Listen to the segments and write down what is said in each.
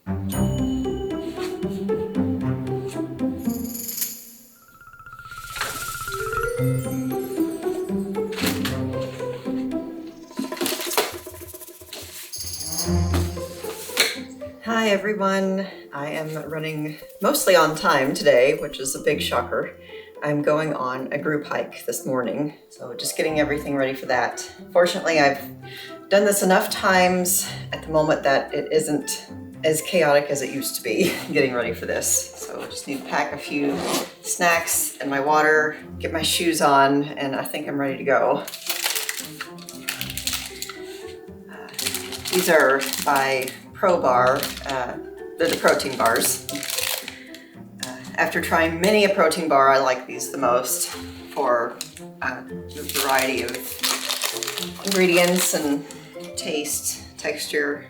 Hi everyone, I am running mostly on time today, which is a big shocker. I'm going on a group hike this morning, so just getting everything ready for that. Fortunately, I've done this enough times at the moment that it isn't as chaotic as it used to be getting ready for this. So I just need to pack a few snacks and my water, get my shoes on, and I think I'm ready to go. These are by ProBar, they're the protein bars. After trying many a protein bar, I like these the most for the variety of ingredients and taste, texture.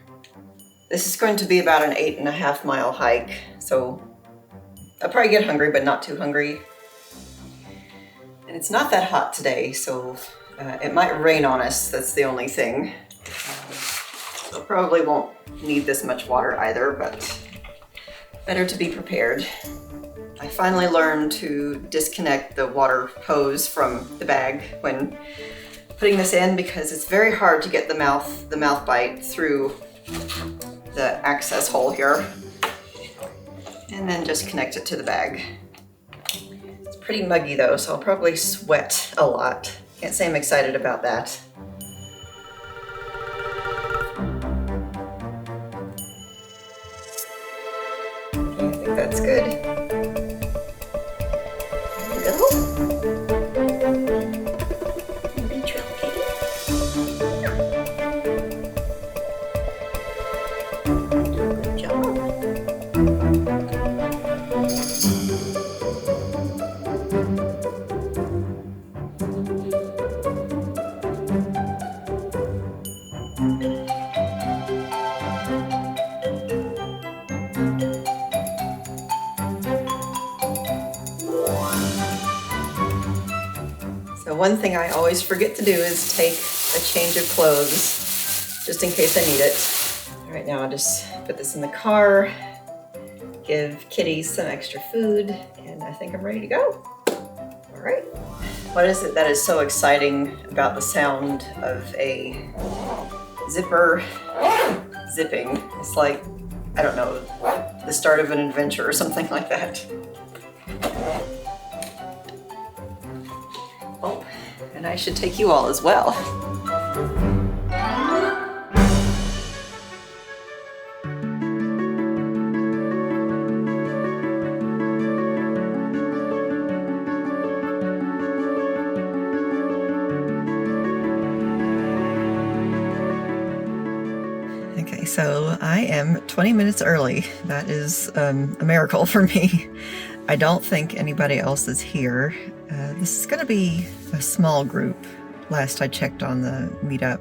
This is going to be about an 8.5 mile hike, so I'll probably get hungry, but not too hungry. And it's not that hot today, so it might rain on us, that's the only thing. So probably won't need this much water either, but better to be prepared. I finally learned to disconnect the water hose from the bag when putting this in because it's very hard to get the mouth bite through the access hole here. And then just connect it to the bag. It's pretty muggy though, so I'll probably sweat a lot. Can't say I'm excited about that. Okay, I think that's good. So one thing I always forget to do is take a change of clothes, just in case I need it. All right, now I'll just put this in the car, give Kitty some extra food, and I think I'm ready to go. All right. What is it that is so exciting about the sound of a zipper zipping? It's like, I don't know, the start of an adventure or something like that. Oh, and I should take you all as well. Okay, so I am 20 minutes early. That is a miracle for me. I don't think anybody else is here. This is going to be a small group, last I checked on the meetup.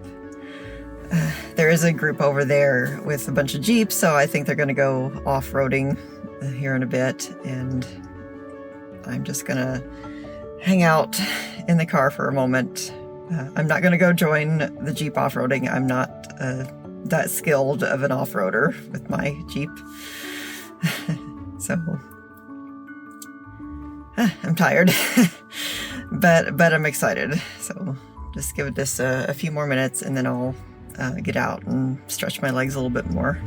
There is a group over there with a bunch of Jeeps, so I think they're going to go off-roading here in a bit, and I'm just going to hang out in the car for a moment. I'm not going to go join the Jeep off-roading. I'm not that skilled of an off-roader with my Jeep. So I'm tired, but I'm excited. So just give this a few more minutes and then I'll get out and stretch my legs a little bit more.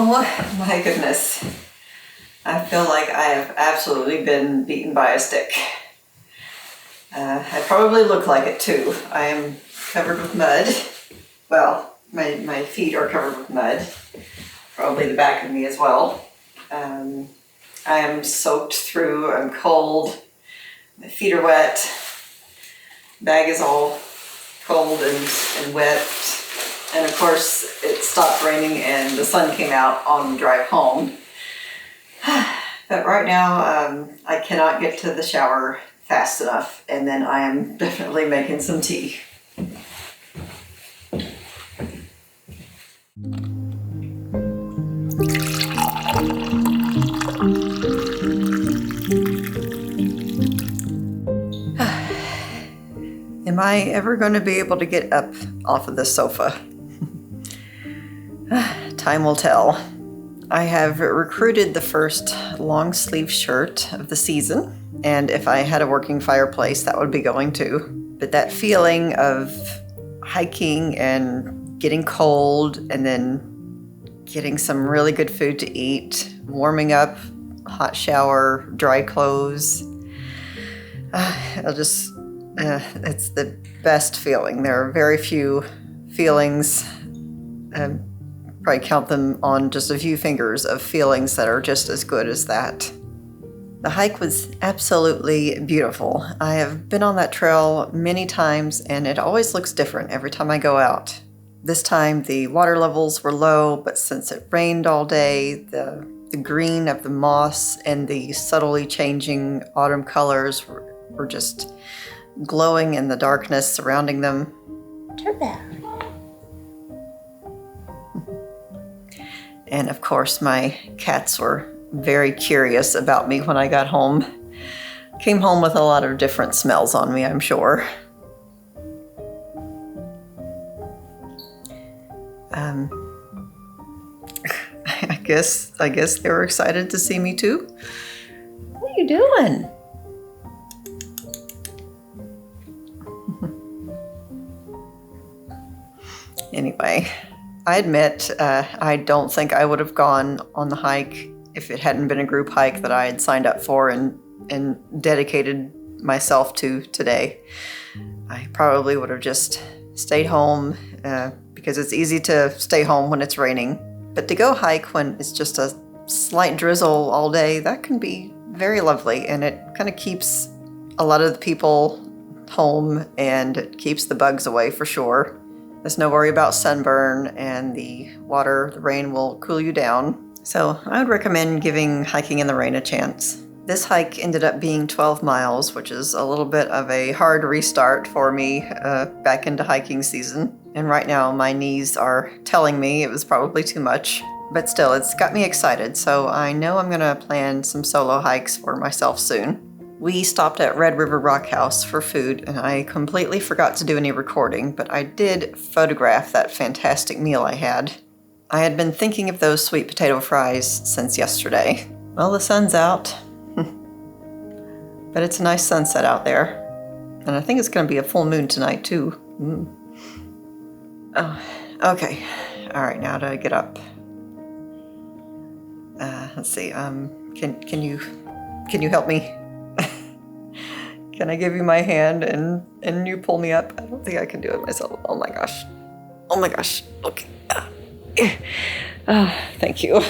Oh my goodness. I feel like I have absolutely been beaten by a stick. I probably look like it too. I am covered with mud. Well, my feet are covered with mud. Probably the back of me as well. I am soaked through, I'm cold. My feet are wet. Bag is all cold and wet. And of course, it stopped raining and the sun came out on the drive home. But right now, I cannot get to the shower fast enough, and then I am definitely making some tea. Am I ever going to be able to get up off of this sofa? Time will tell. I have recruited the first long sleeve shirt of the season, and if I had a working fireplace, that would be going too. But that feeling of hiking and getting cold and then getting some really good food to eat, warming up, hot shower, dry clothes, it's the best feeling. There are very few feelings, probably count them on just a few fingers of feelings that are just as good as that. The hike was absolutely beautiful. I have been on that trail many times and it always looks different every time I go out. This time the water levels were low, but since it rained all day, the green of the moss and the subtly changing autumn colors were just glowing in the darkness surrounding them. Turn back. And of course, my cats were very curious about me when I got home. Came home with a lot of different smells on me, I'm sure. I guess they were excited to see me too. What are you doing? Anyway, I admit I don't think I would have gone on the hike if it hadn't been a group hike that I had signed up for and dedicated myself to today. I probably would have just stayed home because it's easy to stay home when it's raining. But to go hike when it's just a slight drizzle all day, that can be very lovely, and it kind of keeps a lot of the people home and it keeps the bugs away for sure. There's no worry about sunburn, and the rain will cool you down. So I would recommend giving hiking in the rain a chance. This hike ended up being 12 miles, which is a little bit of a hard restart for me back into hiking season. And right now my knees are telling me it was probably too much. But still, it's got me excited, so I know I'm gonna plan some solo hikes for myself soon. We stopped at Red River Rock House for food, and I completely forgot to do any recording, but I did photograph that fantastic meal I had. I had been thinking of those sweet potato fries since yesterday. Well, the sun's out, but it's a nice sunset out there. And I think it's gonna be a full moon tonight too. Oh, okay. All right, now to get up. Let's see, can you help me? Can I give you my hand and you pull me up? I don't think I can do it myself. Oh my gosh. Oh my gosh. Okay. Thank you.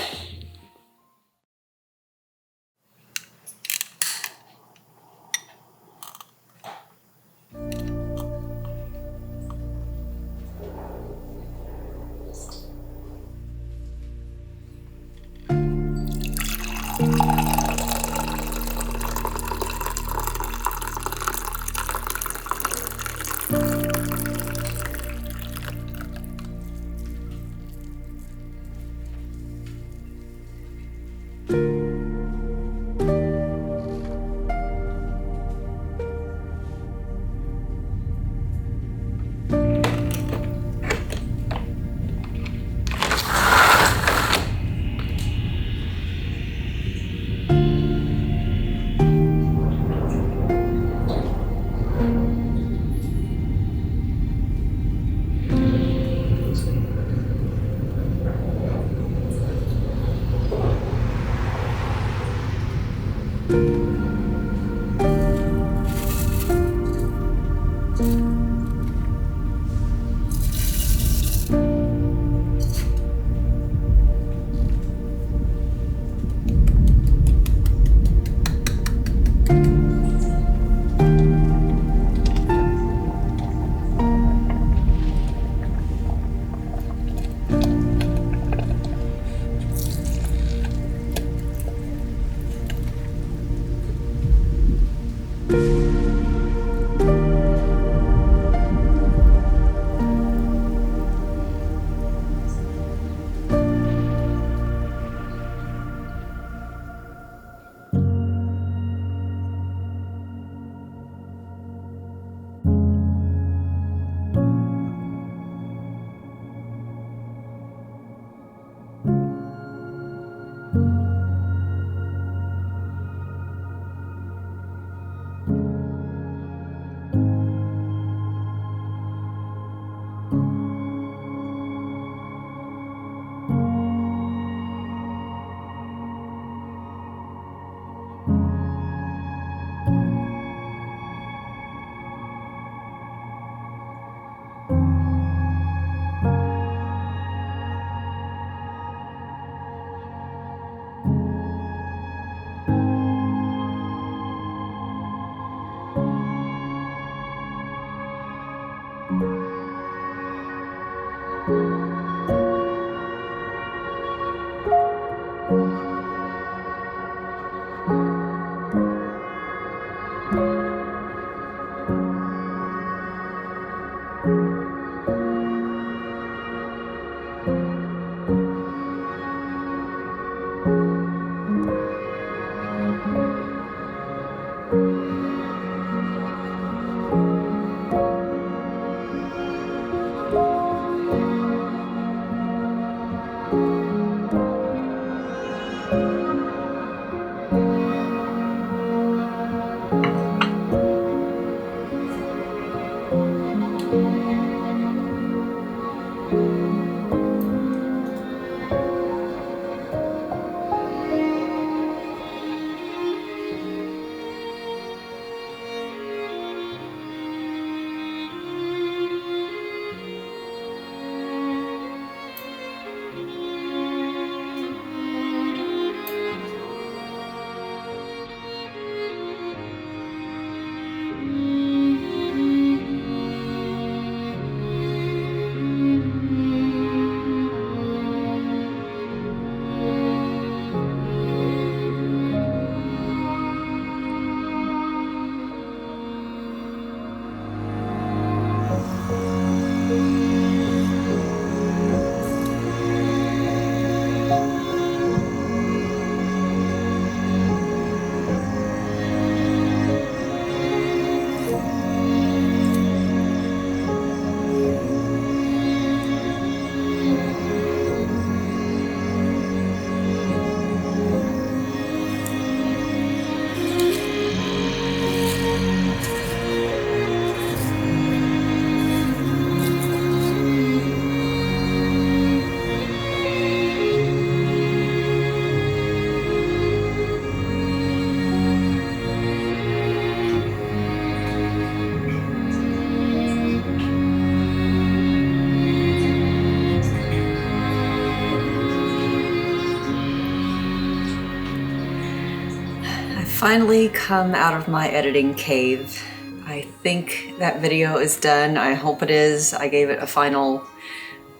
Finally come out of my editing cave. I think that video is done. I hope it is. I gave it a final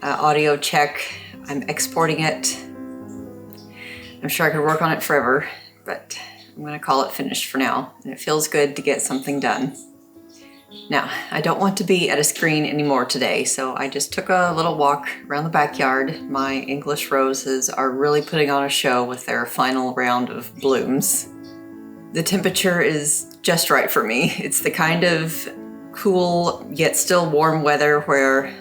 audio check. I'm exporting it. I'm sure I could work on it forever, but I'm gonna call it finished for now. And it feels good to get something done. Now, I don't want to be at a screen anymore today, so I just took a little walk around the backyard. My English roses are really putting on a show with their final round of blooms. The temperature is just right for me. It's the kind of cool yet still warm weather where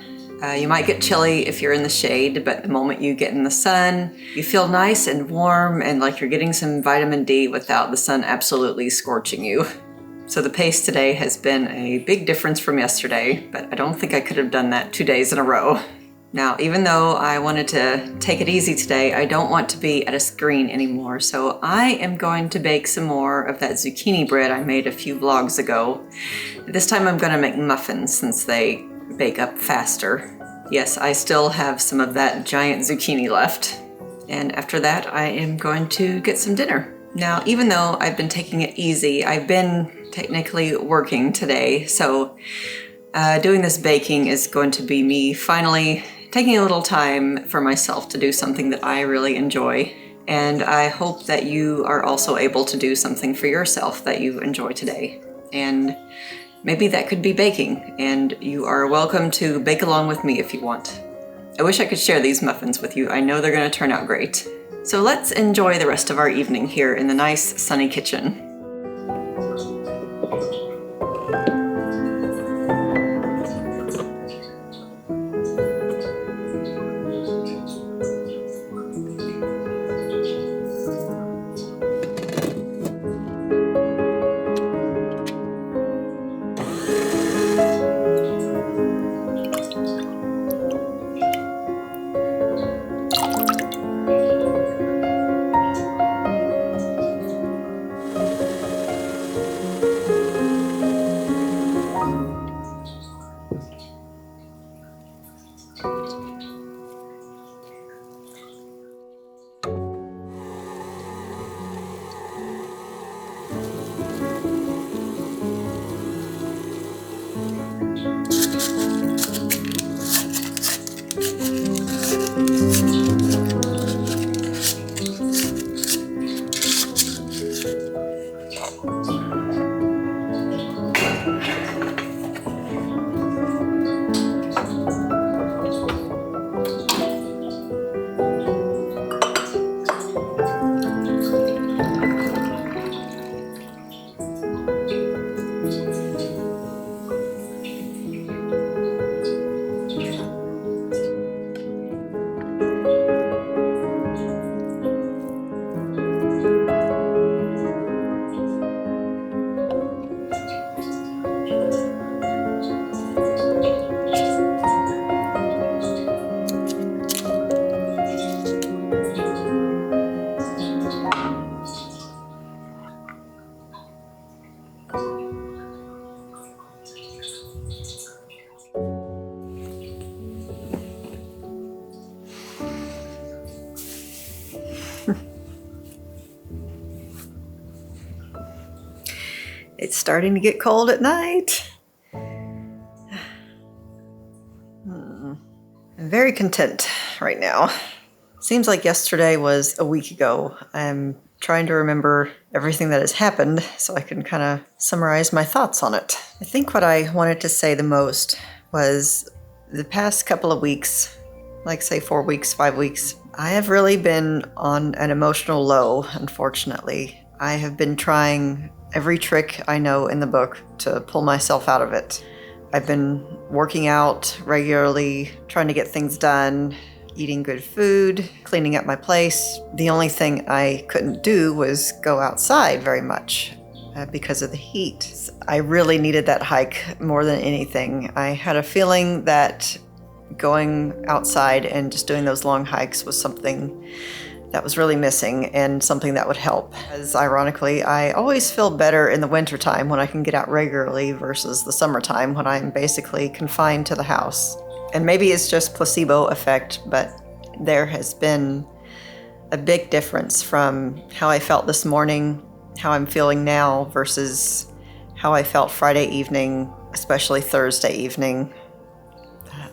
you might get chilly if you're in the shade, but the moment you get in the sun, you feel nice and warm and like you're getting some vitamin D without the sun absolutely scorching you. So the pace today has been a big difference from yesterday, but I don't think I could have done that 2 days in a row. Now, even though I wanted to take it easy today, I don't want to be at a screen anymore, so I am going to bake some more of that zucchini bread I made a few vlogs ago. This time I'm going to make muffins since they bake up faster. Yes, I still have some of that giant zucchini left. And after that, I am going to get some dinner. Now, even though I've been taking it easy, I've been technically working today, so doing this baking is going to be me finally taking a little time for myself to do something that I really enjoy. And I hope that you are also able to do something for yourself that you enjoy today. And maybe that could be baking, and you are welcome to bake along with me if you want. I wish I could share these muffins with you. I know they're going to turn out great. So let's enjoy the rest of our evening here in the nice sunny kitchen. It's starting to get cold at night. I'm very content right now. Seems like yesterday was a week ago. I'm trying to remember everything that has happened so I can kind of summarize my thoughts on it. I think what I wanted to say the most was the past couple of weeks, like say 4 weeks, 5 weeks, I have really been on an emotional low, unfortunately. I have been trying every trick I know in the book to pull myself out of it. I've been working out regularly, trying to get things done, eating good food, cleaning up my place. The only thing I couldn't do was go outside very much because of the heat. I really needed that hike more than anything. I had a feeling that going outside and just doing those long hikes was something that was really missing and something that would help. As ironically, I always feel better in the wintertime when I can get out regularly versus the summertime when I'm basically confined to the house. And maybe it's just placebo effect, but there has been a big difference from how I felt this morning, how I'm feeling now versus how I felt Friday evening, especially Thursday evening.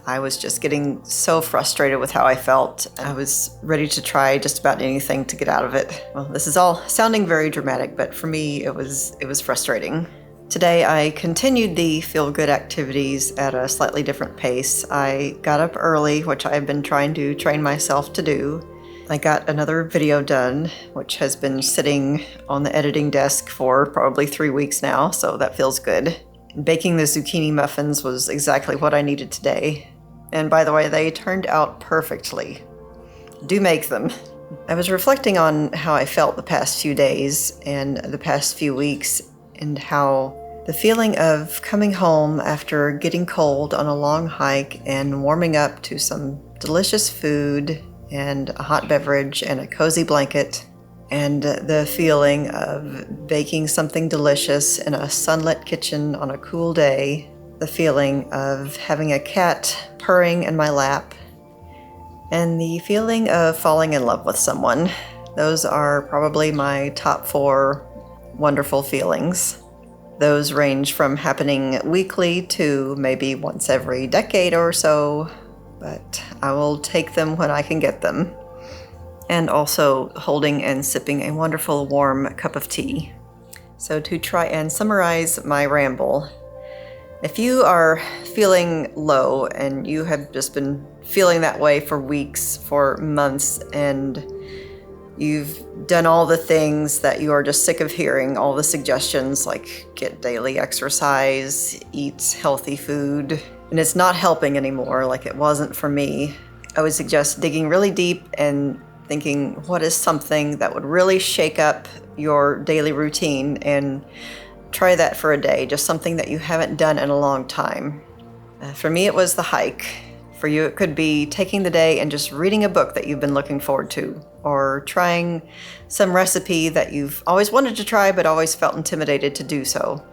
I was just getting so frustrated with how I felt. I was ready to try just about anything to get out of it. Well, this is all sounding very dramatic, but for me, it was frustrating. Today, I continued the feel-good activities at a slightly different pace. I got up early, which I've been trying to train myself to do. I got another video done, which has been sitting on the editing desk for probably 3 weeks now, so that feels good. Baking the zucchini muffins was exactly what I needed today. And by the way, they turned out perfectly. Do make them. I was reflecting on how I felt the past few days and the past few weeks, and how the feeling of coming home after getting cold on a long hike and warming up to some delicious food and a hot beverage and a cozy blanket, and the feeling of baking something delicious in a sunlit kitchen on a cool day, the feeling of having a cat purring in my lap, and the feeling of falling in love with someone. Those are probably my top 4 wonderful feelings. Those range from happening weekly to maybe once every decade or so, but I will take them when I can get them. And also holding and sipping a wonderful warm cup of tea. So to try and summarize my ramble, if you are feeling low and you have just been feeling that way for weeks, for months, and you've done all the things that you are just sick of hearing, all the suggestions like get daily exercise, eat healthy food, and it's not helping anymore like it wasn't for me, I would suggest digging really deep and thinking, what is something that would really shake up your daily routine, and try that for a day, just something that you haven't done in a long time. For me, it was the hike. For you, it could be taking the day and just reading a book that you've been looking forward to, or trying some recipe that you've always wanted to try but always felt intimidated to do so.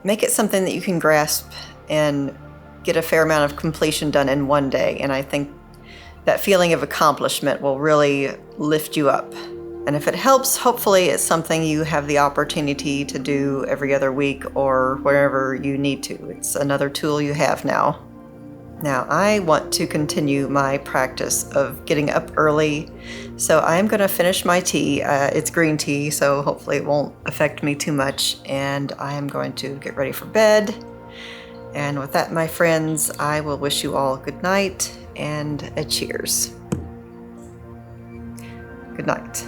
Make it something that you can grasp and get a fair amount of completion done in one day, and I think that feeling of accomplishment will really lift you up. And if it helps, hopefully it's something you have the opportunity to do every other week or wherever you need to. It's another tool you have now. Now, I want to continue my practice of getting up early, so I'm going to finish my tea. It's green tea, so hopefully it won't affect me too much, and I am going to get ready for bed. And with that, my friends, I will wish you all good night and a cheers. Good night.